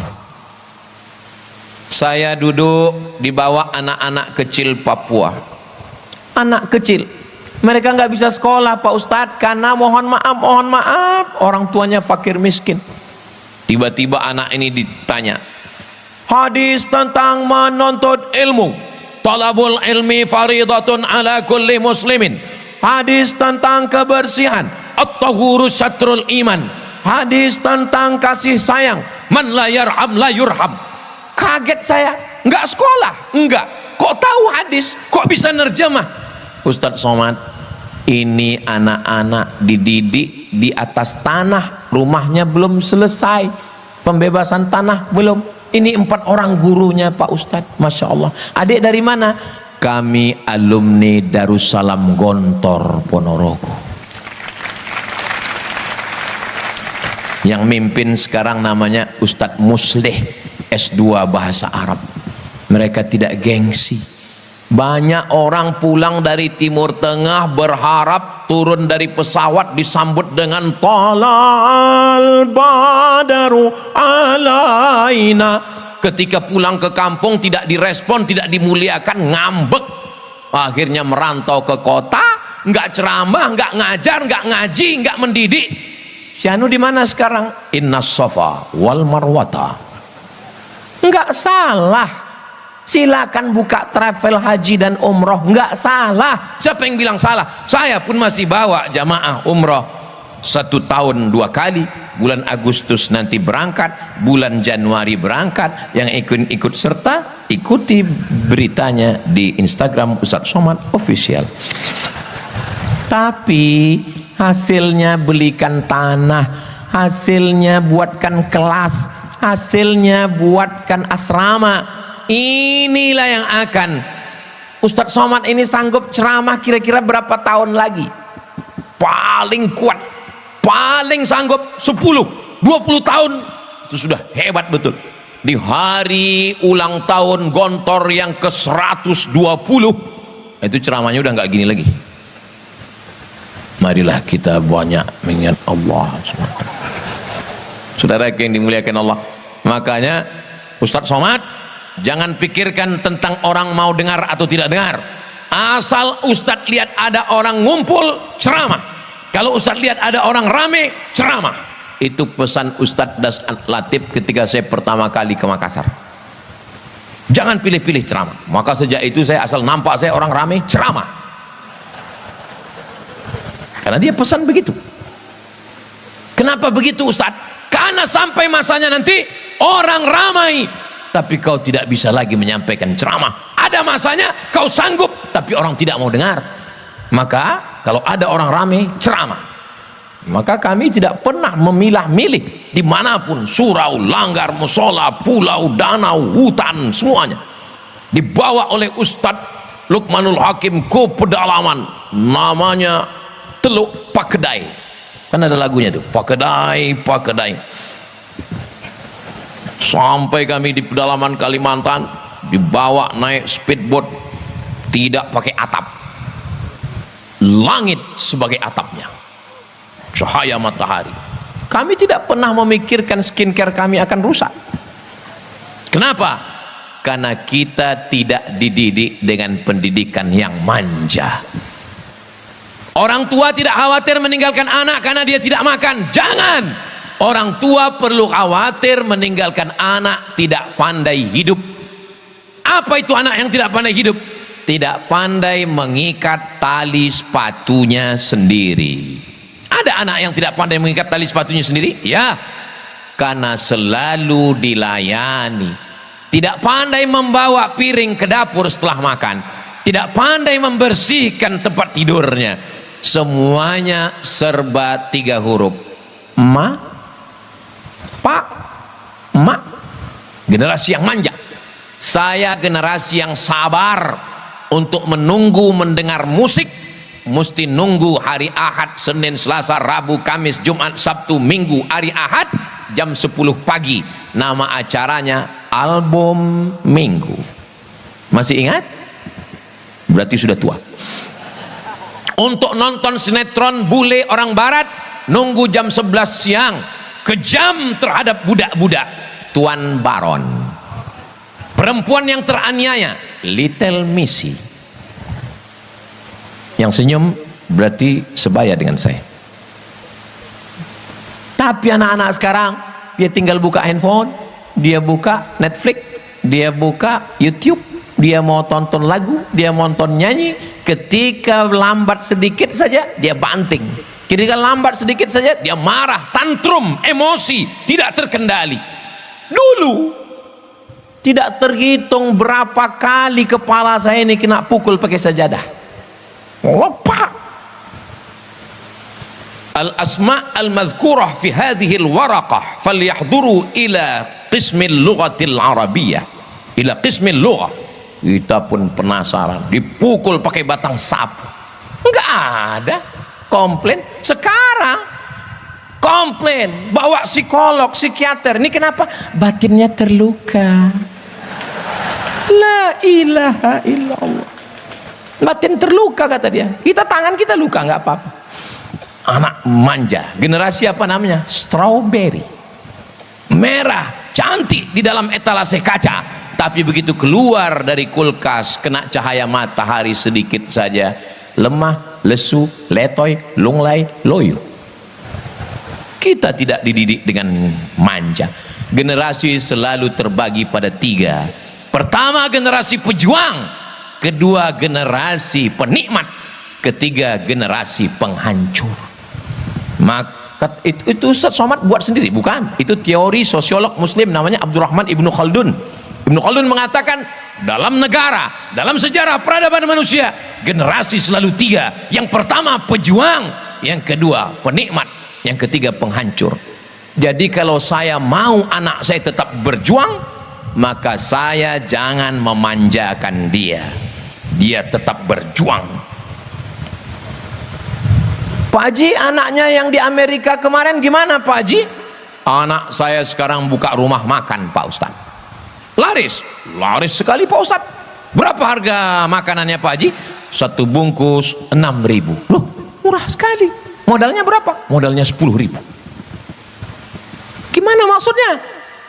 Saya duduk di bawah anak-anak kecil Papua, anak kecil, mereka nggak bisa sekolah Pak Ustadz, karena mohon maaf orang tuanya fakir miskin. Tiba-tiba anak ini ditanya hadis tentang menuntut ilmu, talabul ilmi faridatun ala kulli muslimin, hadis tentang kebersihan, at-tahuru syatrul iman, hadis tentang kasih sayang, man la yarham la yurham. Kaget saya, enggak sekolah, enggak, kok tahu hadis, kok bisa nerjemah? Ustadz Somad, ini anak-anak dididik di atas tanah, rumahnya belum selesai, pembebasan tanah belum. Ini 4 orang gurunya Pak Ustadz, Masya Allah. Adik dari mana? Kami alumni Darussalam Gontor Ponorogo. Yang mimpin sekarang namanya Ustadz Musleh, S2 bahasa Arab. Mereka tidak gengsi. Banyak orang pulang dari Timur Tengah berharap turun dari pesawat disambut dengan talal badaru alaina. Ketika pulang ke kampung tidak direspon, tidak dimuliakan, ngambek. Akhirnya merantau ke kota, nggak ceramah, nggak ngajar, nggak ngaji, nggak mendidik. Syanu di mana sekarang? Innas Safa wal Marwata. Nggak salah. Silakan buka travel haji dan umroh, nggak salah. Siapa yang bilang salah? Saya pun masih bawa jamaah umroh 1 tahun 2 kali. Bulan Agustus nanti berangkat, bulan Januari berangkat. Yang ikut serta, ikuti beritanya di Instagram Ustadz Somad Official. Tapi hasilnya belikan tanah, hasilnya buatkan kelas, hasilnya buatkan asrama. Inilah yang akan Ustadz Somad ini sanggup ceramah kira-kira berapa tahun lagi? Paling kuat, paling sanggup 10-20 tahun. Itu sudah hebat betul. Di hari ulang tahun Gontor yang ke-120, itu ceramahnya udah nggak gini lagi. Marilah kita banyak mengingat Allah. Saudara yang dimuliakan Allah, makanya Ustadz Somad jangan pikirkan tentang orang mau dengar atau tidak dengar. Asal Ustadz lihat ada orang ngumpul, ceramah. Kalau Ustadz lihat ada orang rame, ceramah. Itu pesan Ustadz Das Latif ketika saya pertama kali ke Makassar. Jangan pilih-pilih ceramah. Maka sejak itu saya asal nampak saya orang rame, ceramah. Karena dia pesan begitu. Kenapa begitu Ustadz? Karena sampai masanya nanti orang ramai, tapi kau tidak bisa lagi menyampaikan ceramah. Ada masanya kau sanggup, tapi orang tidak mau dengar. Maka kalau ada orang ramai, ceramah. Maka kami tidak pernah memilah-milih dimanapun, surau, langgar, musola, pulau, danau, hutan, semuanya dibawa oleh Ustadz Lukmanul Hakim ke pedalaman namanya Teluk Pakedai. Kan ada lagunya tuh, pakedai, pakedai. Sampai kami di pedalaman Kalimantan, dibawa naik speedboat, tidak pakai atap, langit sebagai atapnya, cahaya matahari. Kami tidak pernah memikirkan skincare kami akan rusak. Kenapa? Karena kita tidak dididik dengan pendidikan yang manja. Orang tua tidak khawatir meninggalkan anak karena dia tidak makan. Jangan. Orang tua perlu khawatir meninggalkan anak tidak pandai hidup. Apa itu anak yang tidak pandai hidup? Tidak pandai mengikat tali sepatunya sendiri. Ada anak yang tidak pandai mengikat tali sepatunya sendiri? Ya, karena selalu dilayani. Tidak pandai membawa piring ke dapur setelah makan. Tidak pandai membersihkan tempat tidurnya. Semuanya serba 3 huruf. Ma, pak, mak. Generasi yang manja. Saya generasi yang sabar untuk menunggu mendengar musik. Mesti nunggu hari Ahad, Senin, Selasa, Rabu, Kamis, Jumat, Sabtu, Minggu, hari Ahad jam 10 pagi. Nama acaranya Album Minggu. Masih ingat? Berarti sudah tua. Untuk nonton sinetron bule orang barat, nunggu jam 11 siang. Kejam terhadap budak-budak. Tuan Baron. Perempuan yang teraniaya, Little Missy. Yang senyum berarti sebaya dengan saya. Tapi anak-anak sekarang, dia tinggal buka handphone, dia buka Netflix, dia buka YouTube, dia mau tonton lagu, dia mau tonton nyanyi. Ketika lambat sedikit saja dia banting, ketika lambat sedikit saja dia marah, tantrum, emosi, tidak terkendali. Dulu tidak terhitung berapa kali kepala saya ini kena pukul pakai sajadah. Lepak. Al-asma' al-madhkurah fi hadhihi al-waraqah falyahduru ila qismil lughatil arabiyyah, ila qismil lughah. Kita pun penasaran, dipukul pakai batang sapu. Enggak ada komplain. Sekarang komplain, bawa psikolog, psikiater. Ini kenapa? Batinnya terluka. La ilaha illallah. Batin terluka kata dia. Kita tangan kita luka nggak apa-apa. Anak manja, generasi apa namanya? Strawberry. Merah, cantik di dalam etalase kaca. Tapi begitu keluar dari kulkas, kena cahaya matahari sedikit saja, lemah, lesu, letoy, lunglai, loyo. Kita tidak dididik dengan manja. Generasi selalu terbagi pada 3. Pertama generasi pejuang, kedua generasi penikmat, ketiga generasi penghancur. Maka itu Ustaz Somad buat sendiri, bukan? Itu teori sosiolog muslim namanya Abdurrahman Ibnu Khaldun. Ibnu Khaldun mengatakan dalam negara, dalam sejarah peradaban manusia, generasi selalu 3. Yang pertama pejuang, yang kedua penikmat, yang ketiga penghancur. Jadi kalau saya mau anak saya tetap berjuang, maka saya jangan memanjakan dia. Dia tetap berjuang. Pak Haji, anaknya yang di Amerika kemarin gimana Pak Haji? Anak saya sekarang buka rumah makan Pak Ustaz. Laris, laris sekali Pak Ustaz. Berapa harga makanannya Pak Haji? 1 bungkus 6.000. Loh, murah sekali. Modalnya berapa? Modalnya 10.000. Gimana maksudnya?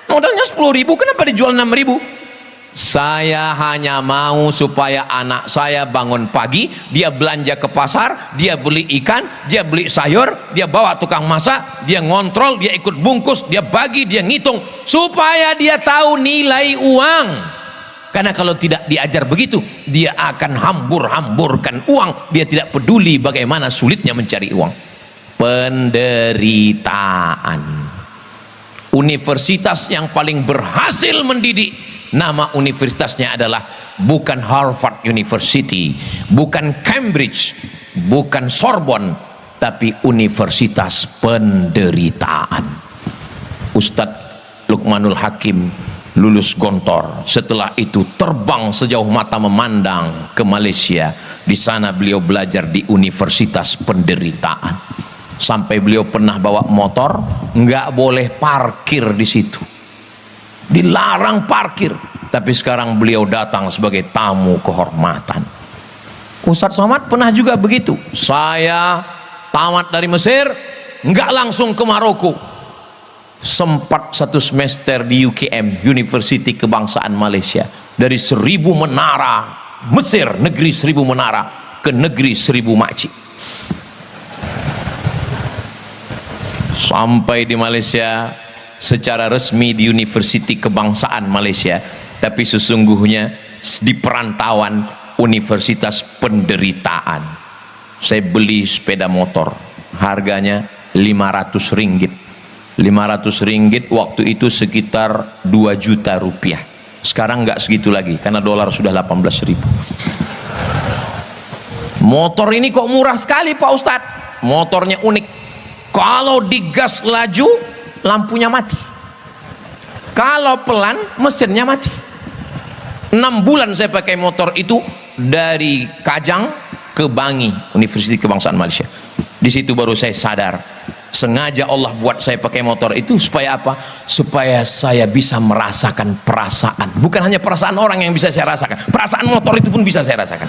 Modalnya 10.000, kenapa dijual 6.000? Saya hanya mau supaya anak saya bangun pagi, dia belanja ke pasar, dia beli ikan, dia beli sayur, dia bawa tukang masak, dia ngontrol, dia ikut bungkus, dia bagi, dia ngitung, supaya dia tahu nilai uang. Karena kalau tidak diajar begitu, dia akan hambur-hamburkan uang. Dia tidak peduli bagaimana sulitnya mencari uang. Penderitaan. Universitas yang paling berhasil mendidik, nama universitasnya adalah bukan Harvard University, bukan Cambridge, bukan Sorbonne, tapi Universitas Penderitaan. Ustadz Luqmanul Hakim lulus Gontor, setelah itu terbang sejauh mata memandang ke Malaysia. Di sana beliau belajar di Universitas Penderitaan. Sampai beliau pernah bawa motor, nggak boleh parkir di situ, dilarang parkir. Tapi sekarang beliau datang sebagai tamu kehormatan. Ustadz Somad pernah juga begitu. Saya tamat dari Mesir, nggak langsung ke Maroko, sempat 1 semester di UKM, University Kebangsaan Malaysia. Dari 1000 menara Mesir, negeri 1000 menara, ke negeri 1000 makcik. Sampai di Malaysia secara resmi di Universiti Kebangsaan Malaysia, tapi sesungguhnya di perantauan Universitas Penderitaan. Saya beli sepeda motor, harganya 500 ringgit. 500 ringgit waktu itu sekitar 2 juta rupiah. Sekarang nggak segitu lagi karena dolar sudah 18.000. Motor ini kok murah sekali Pak Ustadz? Motornya unik. Kalau digas laju, lampunya mati. Kalau pelan, mesinnya mati. 6 bulan saya pakai motor itu dari Kajang ke Bangi, Universitas Kebangsaan Malaysia. Di situ baru saya sadar, sengaja Allah buat saya pakai motor itu supaya apa? Supaya saya bisa merasakan perasaan. Bukan hanya perasaan orang yang bisa saya rasakan, perasaan motor itu pun bisa saya rasakan.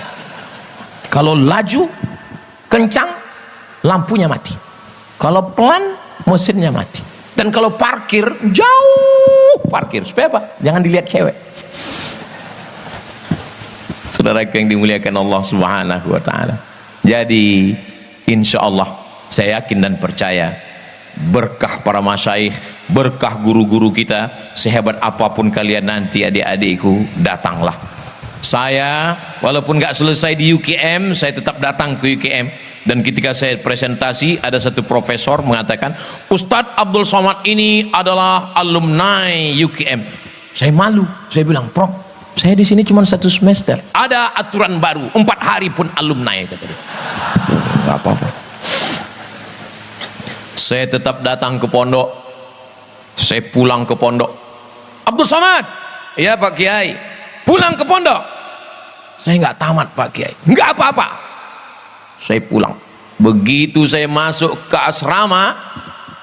Kalau laju, kencang, lampunya mati. Kalau pelan, mesinnya mati. Dan kalau parkir, jauh parkir. Supaya apa? Jangan dilihat cewek. Saudara yang dimuliakan Allah Subhanahu wa ta'ala. Jadi insya Allah saya yakin dan percaya, berkah para masyaikh, berkah guru-guru kita, sehebat apapun kalian nanti adik-adikku, datanglah. Saya walaupun gak selesai di UKM, saya tetap datang ke UKM. Dan ketika saya presentasi, ada satu profesor mengatakan, Ustadz Abdul Somad ini adalah alumni UKM. Saya malu, saya bilang, Prof, saya di sini cuma 1 semester. Ada aturan baru, 4 hari pun alumni, kata dia. Gak apa-apa. Saya tetap datang ke pondok, saya pulang ke pondok. Abdul Somad, ya Pak Kiai, pulang ke pondok. Saya nggak tamat Pak Kiai, nggak apa-apa. Saya pulang. Begitu saya masuk ke asrama,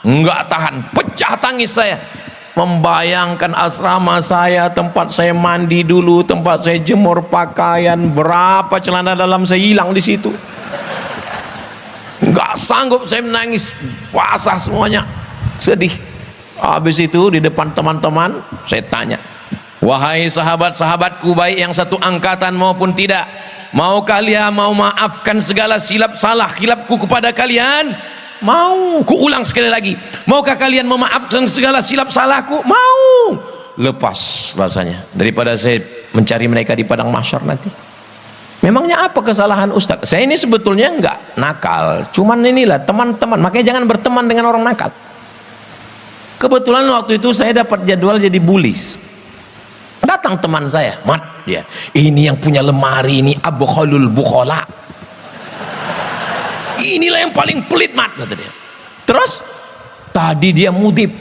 nggak tahan, pecah tangis saya. Membayangkan asrama saya, tempat saya mandi dulu, tempat saya jemur pakaian, berapa celana dalam saya hilang di situ. Nggak sanggup saya menangis, basah semuanya, sedih. Habis itu di depan teman-teman saya tanya, wahai sahabat-sahabatku baik yang satu angkatan maupun tidak, mau kalian mau maafkan segala silap salah khilafku kepada kalian? Mau. Ku ulang sekali lagi, maukah kalian memaafkan segala silap salahku? Mau. Lepas rasanya daripada saya mencari mereka di padang mahsyar nanti. Memangnya apa kesalahan Ustadz? Saya ini sebetulnya enggak nakal, cuman inilah teman-teman, makanya jangan berteman dengan orang nakal. Kebetulan waktu itu saya dapat jadwal jadi bulis. Datang teman saya, Mat, dia, ini yang punya lemari ini Abu Khalul Bukhola, inilah yang paling pelit Mat, kata dia. Terus tadi dia mudib,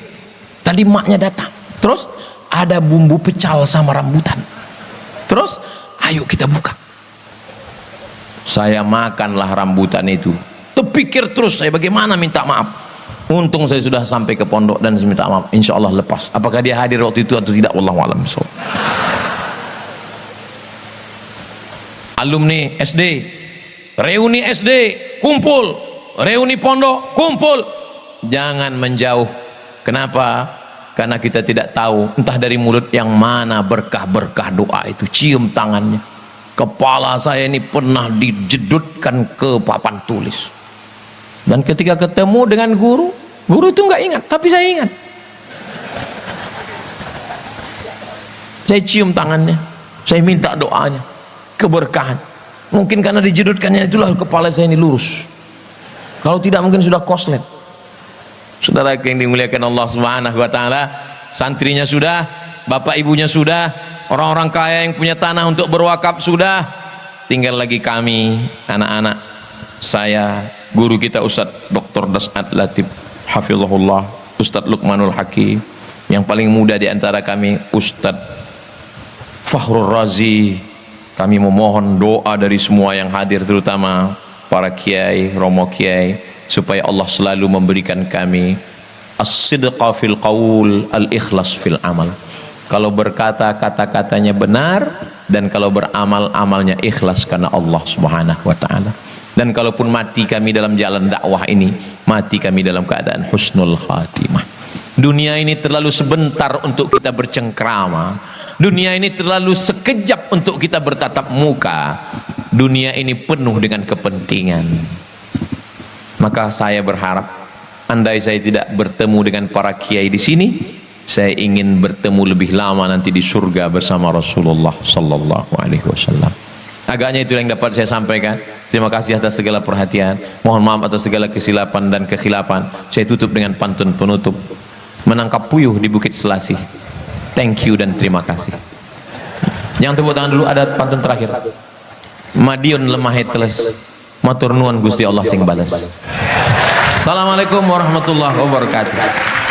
tadi maknya datang, terus ada bumbu pecal sama rambutan, terus ayo kita buka. Saya makanlah rambutan itu, terpikir terus saya bagaimana minta maaf. Untung saya sudah sampai ke pondok dan saya minta maaf, insya Allah lepas. Apakah dia hadir waktu itu atau tidak, wallahu a'lam. Alumni SD, reuni SD, kumpul, reuni pondok, kumpul. Jangan menjauh. Kenapa? Karena kita tidak tahu entah dari mulut yang mana berkah-berkah doa itu. Cium tangannya. Kepala saya ini pernah dijedutkan ke papan tulis. Dan ketika ketemu dengan guru, guru itu nggak ingat, tapi saya ingat. Saya cium tangannya, saya minta doanya, keberkahan. Mungkin karena dijedutkannya itulah kepala saya ini lurus. Kalau tidak mungkin sudah koslet. Saudara yang dimuliakan Allah Subhanahu wa taala, santrinya sudah, bapak ibunya sudah, orang-orang kaya yang punya tanah untuk berwakaf sudah, tinggal lagi kami, anak-anak. Saya, guru kita Ustadz Dr. Das'ad Latif hafizahullah, Ustadz Luqmanul Hakim, yang paling muda di antara kami Ustadz Fakhrul Razi. Kami memohon doa dari semua yang hadir, terutama para kiai, romo kiai, supaya Allah selalu memberikan kami as-sidqa fil qaul, al-ikhlas fil amal. Kalau berkata, kata-katanya benar, dan kalau beramal, amalnya ikhlas karena Allah Subhanahu wa ta'ala. Dan kalaupun mati kami dalam jalan dakwah ini, mati kami dalam keadaan husnul khatimah. Dunia ini terlalu sebentar untuk kita bercengkrama. Dunia ini terlalu sekejap untuk kita bertatap muka. Dunia ini penuh dengan kepentingan. Maka saya berharap, andai saya tidak bertemu dengan para kiai di sini, saya ingin bertemu lebih lama nanti di surga bersama Rasulullah sallallahu alaihi wasallam. Agaknya itu yang dapat saya sampaikan. Terima kasih atas segala perhatian. Mohon maaf atas segala kesilapan dan kekhilafan. Saya tutup dengan pantun penutup. Menangkap puyuh di Bukit Selasih. Thank you dan terima kasih. Yang tepuk tangan dulu, ada pantun terakhir. Madiun lemah teles, matur nuwun Gusti Allah sing bales. Assalamualaikum warahmatullahi wabarakatuh.